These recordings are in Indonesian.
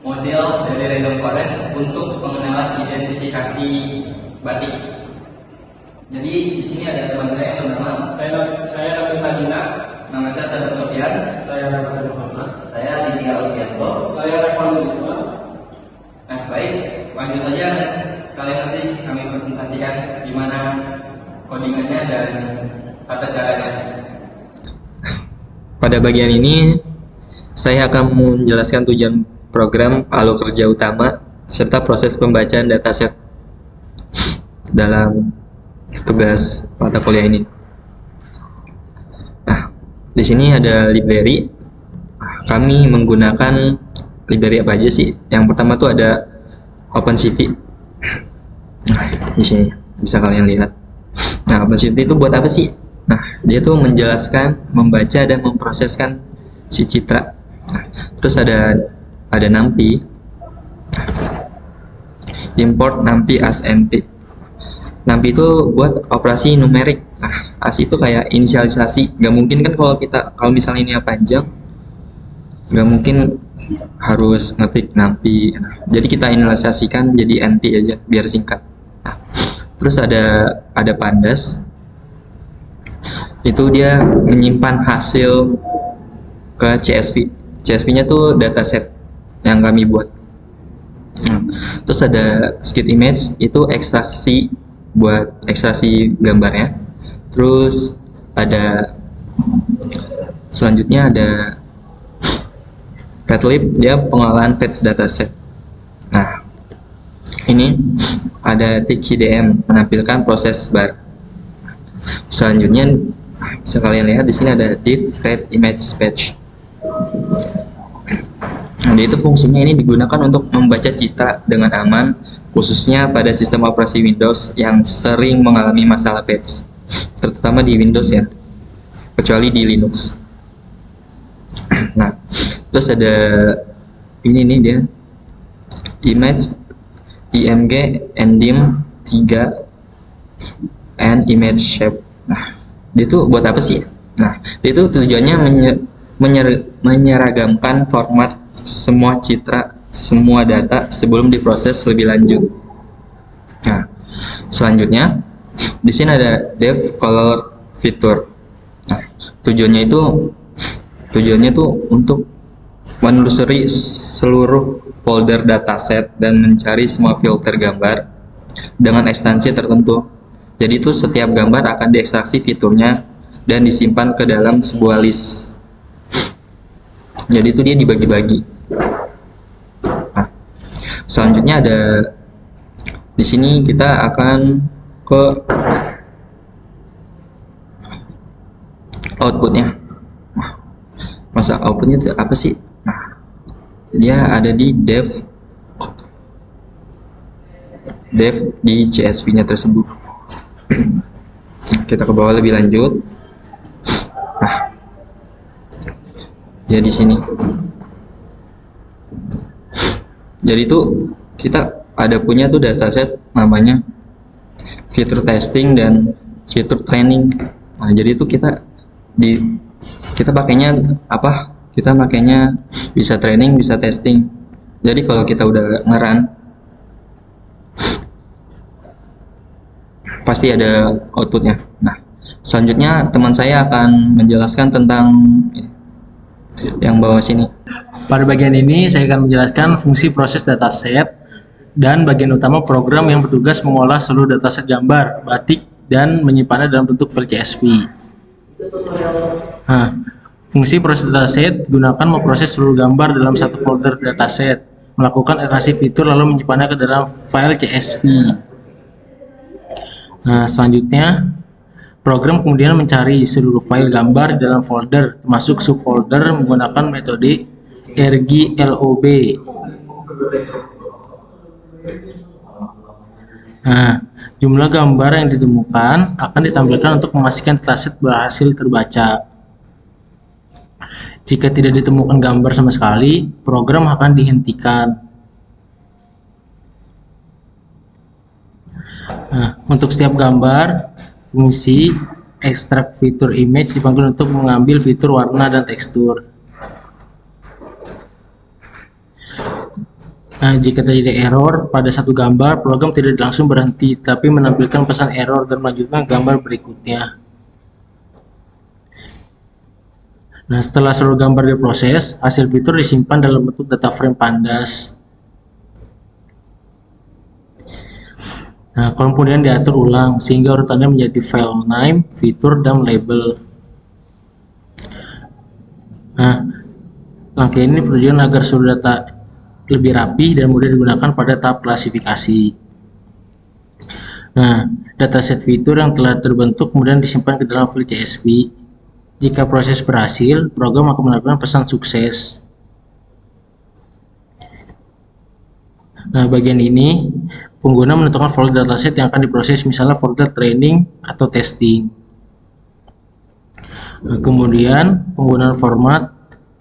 model dari random forest untuk pengenalan identifikasi batik. Jadi di sini ada teman saya yang bernama Saya Nabil Hadina. nama saya Sabar Sofian, Saya Nabil Muhammad. saya Aditya Alfianto. Saya Rekwan Lima. Nah baik, lanjut saja. Sekalian nanti kami presentasikan gimana codingannya dan tata caranya. Pada bagian ini, saya akan menjelaskan tujuan program Alur Kerja Utama serta proses pembacaan dataset dalam tugas mata kuliah ini. Nah, di sini ada library. Kami menggunakan library apa aja sih? Yang pertama tuh ada OpenCV. Nah, di sini bisa kalian lihat. Nah, OpenCV itu buat apa sih? Nah, dia tuh menjelaskan, membaca dan memproseskan si citra. Nah, terus ada NumPy, import NumPy as NP. NumPy itu buat operasi numerik. Nah, as itu kayak inisialisasi. Gak mungkin kan kalau misalnya ini panjang, gak mungkin harus ngetik NumPy. Nah, jadi kita inisialisasikan jadi NP aja biar singkat. Nah, terus ada pandas. Itu dia menyimpan hasil ke CSV. CSV-nya tuh dataset yang kami buat. Nah, terus ada skid image, itu ekstraksi buat ekstraksi gambarnya. Terus selanjutnya ada Padlib, dia pengolahan fetch dataset. Nah, ini ada TKDM, menampilkan proses bar. Selanjutnya bisa kalian lihat di sini ada div read image patch. Nah, itu fungsinya ini digunakan untuk membaca citra dengan aman, khususnya pada sistem operasi Windows yang sering mengalami masalah patch, terutama di Windows ya, kecuali di Linux. Nah, terus ada ini nih dia image img ndim 3 and image shape. Nah, dia tuh buat apa sih? Nah, dia tuh tujuannya menyeragamkan format semua citra, semua data sebelum diproses lebih lanjut. Nah, selanjutnya di sini ada dev color feature. Nah, tujuannya tuh untuk menelusuri seluruh folder dataset dan mencari semua filter gambar dengan ekstensi tertentu. Jadi itu setiap gambar akan diekstraksi fiturnya dan disimpan ke dalam sebuah list. Jadi itu dia dibagi-bagi. Nah, selanjutnya ada di sini kita akan ke outputnya. Masa outputnya itu apa sih? Nah, dia ada di dev di CSV-nya tersebut. Kita ke bawah lebih lanjut. Nah, ya di sini. Jadi itu kita ada punya tuh dataset namanya feature testing dan feature training. Nah, jadi itu kita pakainya apa? Kita pakainya bisa training, bisa testing. Jadi kalau kita udah nge-run, pasti ada outputnya. Nah, selanjutnya teman saya akan menjelaskan tentang yang bawah sini. Pada bagian ini saya akan menjelaskan fungsi proses dataset dan bagian utama program yang bertugas mengolah seluruh dataset gambar, batik, dan menyimpannya dalam bentuk file CSV. Nah, fungsi proses dataset gunakan memproses seluruh gambar dalam satu folder dataset, melakukan ekstraksi fitur lalu menyimpannya ke dalam file CSV. Nah, selanjutnya program kemudian mencari seluruh file gambar di dalam folder, termasuk subfolder menggunakan metode rglob. Nah, jumlah gambar yang ditemukan akan ditampilkan untuk memastikan dataset berhasil terbaca. Jika tidak ditemukan gambar sama sekali, program akan dihentikan. Nah, untuk setiap gambar, fungsi extract fitur image dipanggil untuk mengambil fitur warna dan tekstur. Nah, jika terjadi error pada satu gambar, program tidak langsung berhenti, tapi menampilkan pesan error dan melanjutkan gambar berikutnya. Nah, setelah seluruh gambar diproses, hasil fitur disimpan dalam bentuk data frame pandas. Nah, kemudian diatur ulang sehingga urutannya menjadi file name, fitur, dan label. Nah, langkah ini bertujuan agar seluruh data lebih rapi dan mudah digunakan pada tahap klasifikasi. Nah, dataset fitur yang telah terbentuk kemudian disimpan ke dalam file CSV. Jika proses berhasil, program akan menampilkan pesan sukses. Nah, bagian ini pengguna menentukan folder dataset yang akan diproses, misalnya folder training atau testing. Nah, kemudian penggunaan format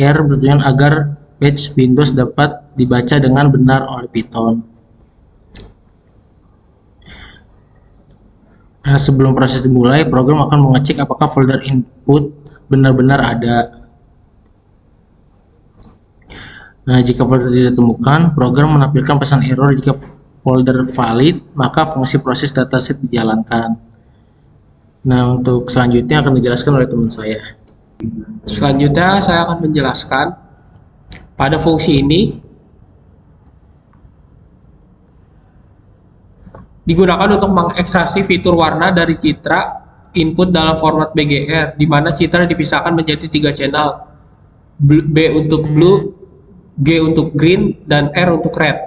R bertujuan agar batch Windows dapat dibaca dengan benar oleh Python. Nah, sebelum proses dimulai, program akan mengecek apakah folder input benar-benar ada. Nah, jika folder tidak ditemukan, program menampilkan pesan error. Jika folder valid, maka fungsi proses dataset dijalankan. Nah, untuk selanjutnya akan dijelaskan oleh teman saya. Selanjutnya saya akan menjelaskan pada fungsi ini digunakan untuk mengekstraksi fitur warna dari citra input dalam format BGR, di mana citra dipisahkan menjadi 3 channel, B untuk blue, G untuk green, dan R untuk red.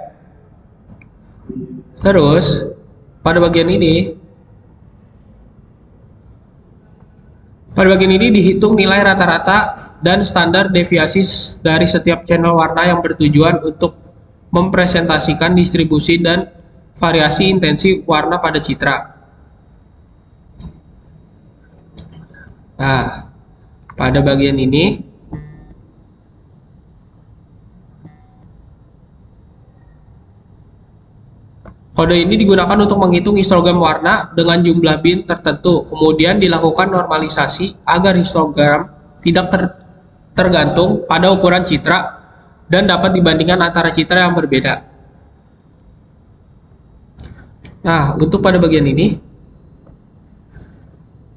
Terus pada bagian ini dihitung nilai rata-rata dan standar deviasi dari setiap channel warna yang bertujuan untuk mempresentasikan distribusi dan variasi intensi warna pada citra. Nah, pada bagian ini kode ini digunakan untuk menghitung histogram warna dengan jumlah bin tertentu, kemudian dilakukan normalisasi agar histogram tidak tergantung pada ukuran citra dan dapat dibandingkan antara citra yang berbeda. Nah, untuk pada bagian ini,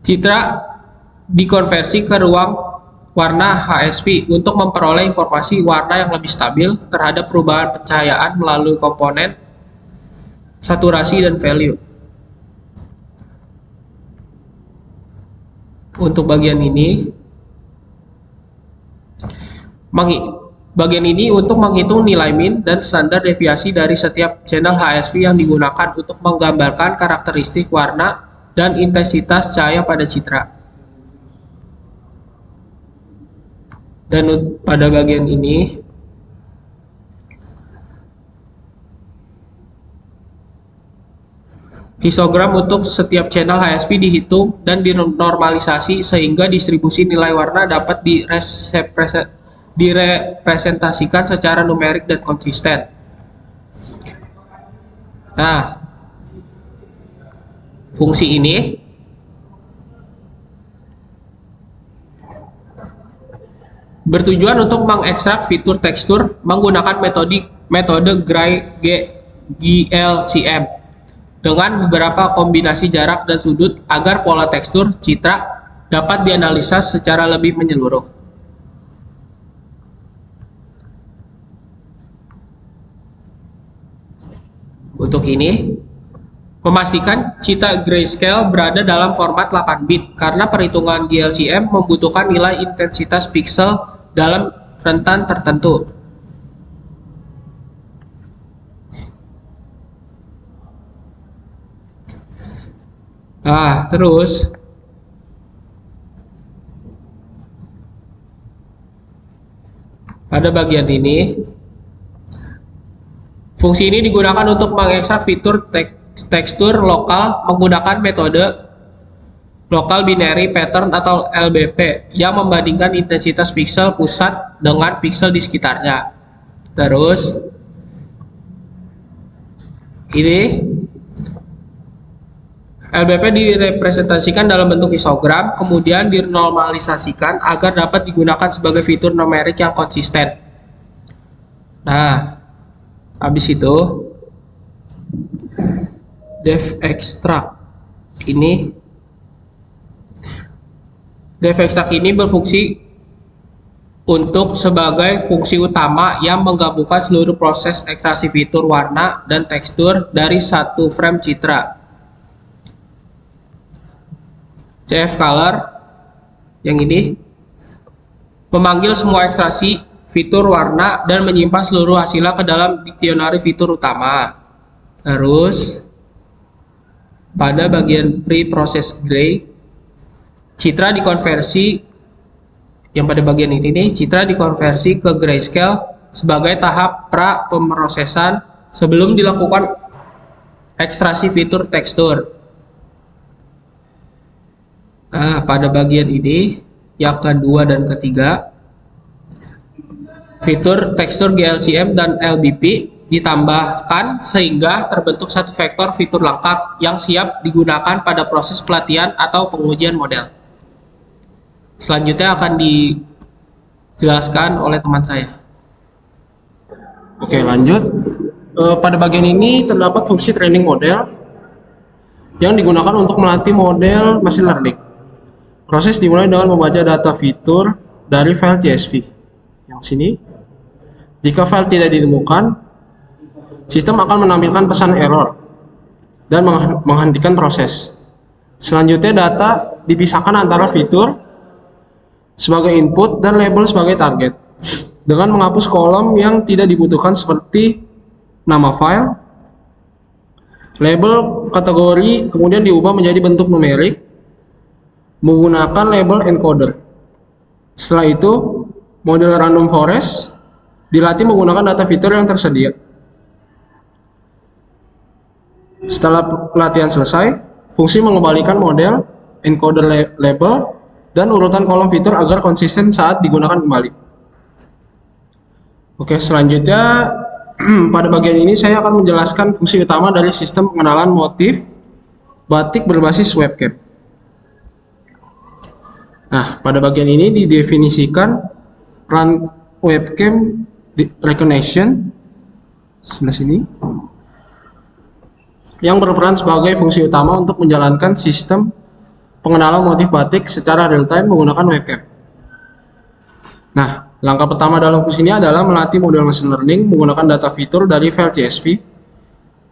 citra dikonversi ke ruang warna HSV untuk memperoleh informasi warna yang lebih stabil terhadap perubahan pencahayaan melalui komponen saturasi dan value. Untuk bagian ini, untuk menghitung nilai min dan standar deviasi dari setiap channel HSV yang digunakan untuk menggambarkan karakteristik warna dan intensitas cahaya pada citra. Dan pada bagian ini, histogram untuk setiap channel HSV dihitung dan dinormalisasi sehingga distribusi nilai warna dapat direpresentasikan secara numerik dan konsisten. Nah, fungsi ini bertujuan untuk mengekstrak fitur tekstur menggunakan metode GLCM dengan beberapa kombinasi jarak dan sudut agar pola tekstur citra dapat dianalisa secara lebih menyeluruh. Untuk ini, memastikan citra grayscale berada dalam format 8 bit karena perhitungan GLCM membutuhkan nilai intensitas pixel dalam rentan tertentu. Terus pada bagian ini, fungsi ini digunakan untuk mengekstrak fitur tekstur lokal menggunakan metode local binary pattern atau LBP yang membandingkan intensitas pixel pusat dengan pixel di sekitarnya. Terus ini LBP direpresentasikan dalam bentuk histogram, kemudian dinormalisasikan agar dapat digunakan sebagai fitur numerik yang konsisten. Nah, Habis itu dev extract ini berfungsi untuk sebagai fungsi utama yang menggabungkan seluruh proses ekstraksi fitur warna dan tekstur dari satu frame citra. CF Color yang ini memanggil semua ekstraksi fitur warna dan menyimpan seluruh hasilnya ke dalam diksionari fitur utama. Terus pada bagian pre-process gray, citra dikonversi yang pada bagian ini nih, citra dikonversi ke grayscale sebagai tahap pra pemrosesan sebelum dilakukan ekstraksi fitur tekstur. Nah, pada bagian ini yang kedua dan ketiga, fitur tekstur GLCM dan LBP ditambahkan sehingga terbentuk satu vektor fitur lengkap yang siap digunakan pada proses pelatihan atau pengujian model. Selanjutnya akan dijelaskan oleh teman saya. Oke, lanjut. Pada bagian ini terdapat fungsi training model yang digunakan untuk melatih model machine learning. Proses dimulai dengan membaca data fitur dari file CSV. Yang sini. Jika file tidak ditemukan, sistem akan menampilkan pesan error dan menghentikan proses. Selanjutnya data dipisahkan antara fitur sebagai input dan label sebagai target dengan menghapus kolom yang tidak dibutuhkan seperti nama file, label, kategori, kemudian diubah menjadi bentuk numerik menggunakan label encoder. Setelah itu, model random forest dilatih menggunakan data fitur yang tersedia. Setelah pelatihan selesai, fungsi mengembalikan model, encoder label, dan urutan kolom fitur agar konsisten saat digunakan kembali. Oke, selanjutnya pada bagian ini saya akan menjelaskan fungsi utama dari sistem pengenalan motif batik berbasis webcam. Nah, pada bagian ini didefinisikan run webcam recognition sebelah sini yang berperan sebagai fungsi utama untuk menjalankan sistem pengenalan motif batik secara real time menggunakan webcam. Nah, langkah pertama dalam fungsi ini adalah melatih model machine learning menggunakan data fitur dari file CSV.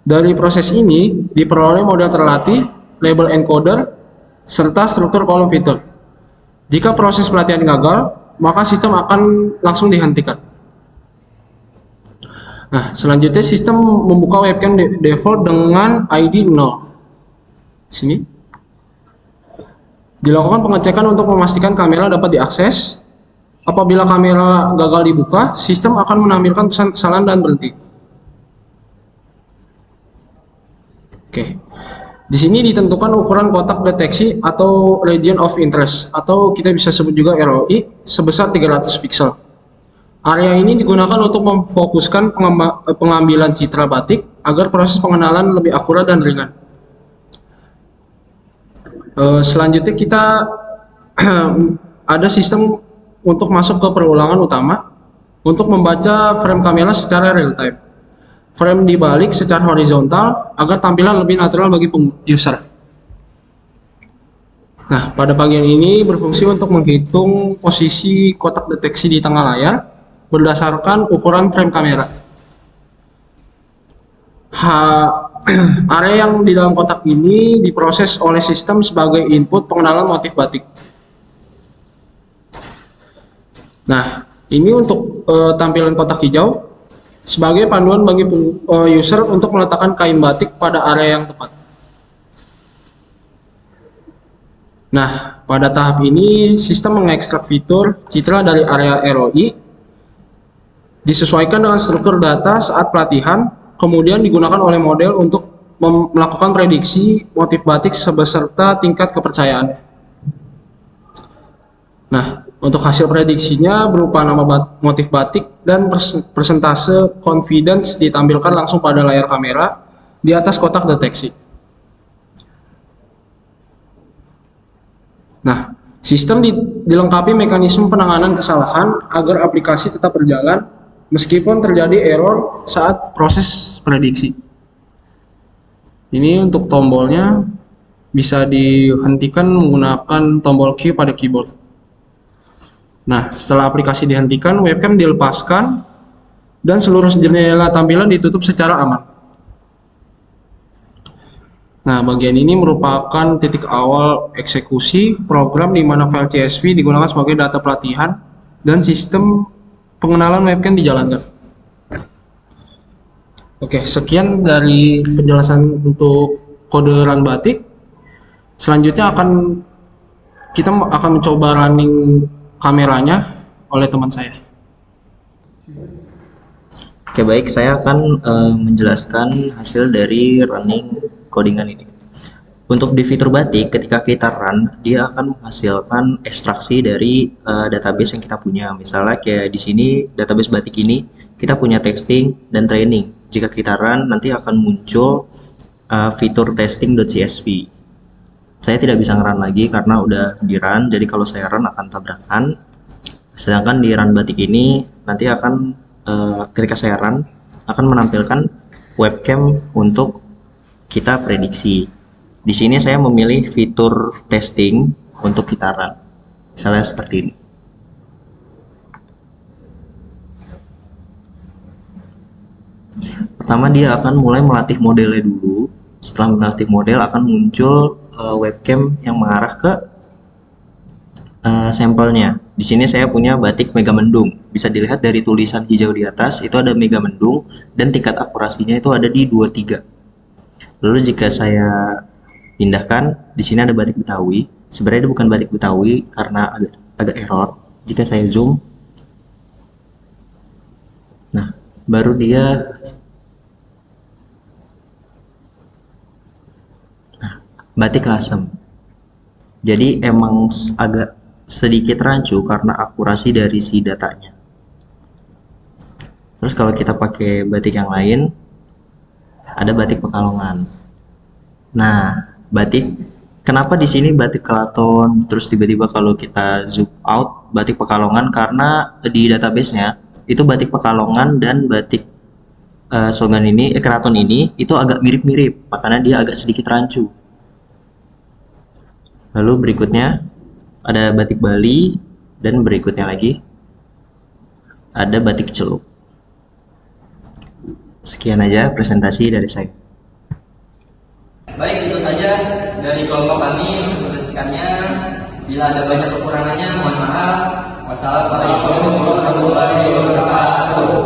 Dari proses ini diperoleh model terlatih, label encoder, serta struktur kolom fitur. Jika proses pelatihan gagal, maka sistem akan langsung dihentikan. Nah, selanjutnya sistem membuka webcam default dengan ID 0. Sini. Dilakukan pengecekan untuk memastikan kamera dapat diakses. Apabila kamera gagal dibuka, sistem akan menampilkan pesan kesalahan dan berhenti. Oke. Di sini ditentukan ukuran kotak deteksi atau region of interest atau kita bisa sebut juga ROI sebesar 300 pixel. Area ini digunakan untuk memfokuskan pengambilan citra batik agar proses pengenalan lebih akurat dan ringan. Selanjutnya kita ada sistem untuk masuk ke perulangan utama untuk membaca frame kamera secara real time. Frame dibalik secara horizontal agar tampilan lebih natural bagi user. Nah, pada bagian ini berfungsi untuk menghitung posisi kotak deteksi di tengah layar berdasarkan ukuran frame kamera. Area yang di dalam kotak ini diproses oleh sistem sebagai input pengenalan motif batik. Nah, ini untuk tampilan kotak hijau sebagai panduan bagi user untuk meletakkan kain batik pada area yang tepat. Nah, pada tahap ini sistem mengekstrak fitur citra dari area ROI disesuaikan dengan struktur data saat pelatihan, kemudian digunakan oleh model untuk melakukan prediksi motif batik beserta tingkat kepercayaannya. Nah, untuk hasil prediksinya berupa nama motif batik dan persentase confidence ditampilkan langsung pada layar kamera di atas kotak deteksi. Nah, sistem dilengkapi mekanisme penanganan kesalahan agar aplikasi tetap berjalan meskipun terjadi error saat proses prediksi. Ini untuk tombolnya bisa dihentikan menggunakan tombol Q pada keyboard. Nah, setelah aplikasi dihentikan, webcam dilepaskan dan seluruh jendela tampilan ditutup secara aman. Nah, bagian ini merupakan titik awal eksekusi program di mana file CSV digunakan sebagai data pelatihan dan sistem pengenalan webcam dijalankan. Oke, sekian dari penjelasan untuk kode run batik. Selanjutnya kita akan mencoba running kameranya oleh teman saya. Oke, baik, saya akan menjelaskan hasil dari running codingan ini. Untuk di fitur batik, ketika kita run, dia akan menghasilkan ekstraksi dari database yang kita punya. Misalnya kayak di sini database batik ini kita punya testing dan training. Jika kita run, nanti akan muncul fitur testing.csv. Saya tidak bisa nge-run lagi karena udah di run, jadi kalau saya run akan tabrakan. Sedangkan di run batik ini nanti akan ketika saya run akan menampilkan webcam untuk kita prediksi. Di sini saya memilih fitur testing untuk kita run. Misalnya seperti ini. Pertama dia akan mulai melatih modelnya dulu. Setelah melatih model akan muncul webcam yang mengarah ke sampelnya. Di sini saya punya batik Megamendung. Bisa dilihat dari tulisan hijau di atas itu ada Megamendung dan tingkat akurasinya itu ada di 23. Lalu jika saya pindahkan, di sini ada batik Betawi. Sebenarnya itu bukan batik Betawi karena agak error. Jika saya zoom, nah baru dia batik Lasem. Jadi emang agak sedikit rancu karena akurasi dari si datanya. Terus kalau kita pakai batik yang lain, ada batik Pekalongan. Nah, kenapa di sini batik Kelaton, terus tiba-tiba kalau kita zoom out batik Pekalongan, karena di database-nya itu batik Pekalongan dan batik Keraton ini itu agak mirip-mirip, makanya dia agak sedikit rancu. Lalu berikutnya ada batik Bali dan berikutnya lagi ada batik Celup. Sekian aja presentasi dari saya. Baik, itu saja dari kelompok kami mempresentasikannya. Bila ada banyak kekurangannya, mohon maaf. Wassalamualaikum warahmatullahi wabarakatuh.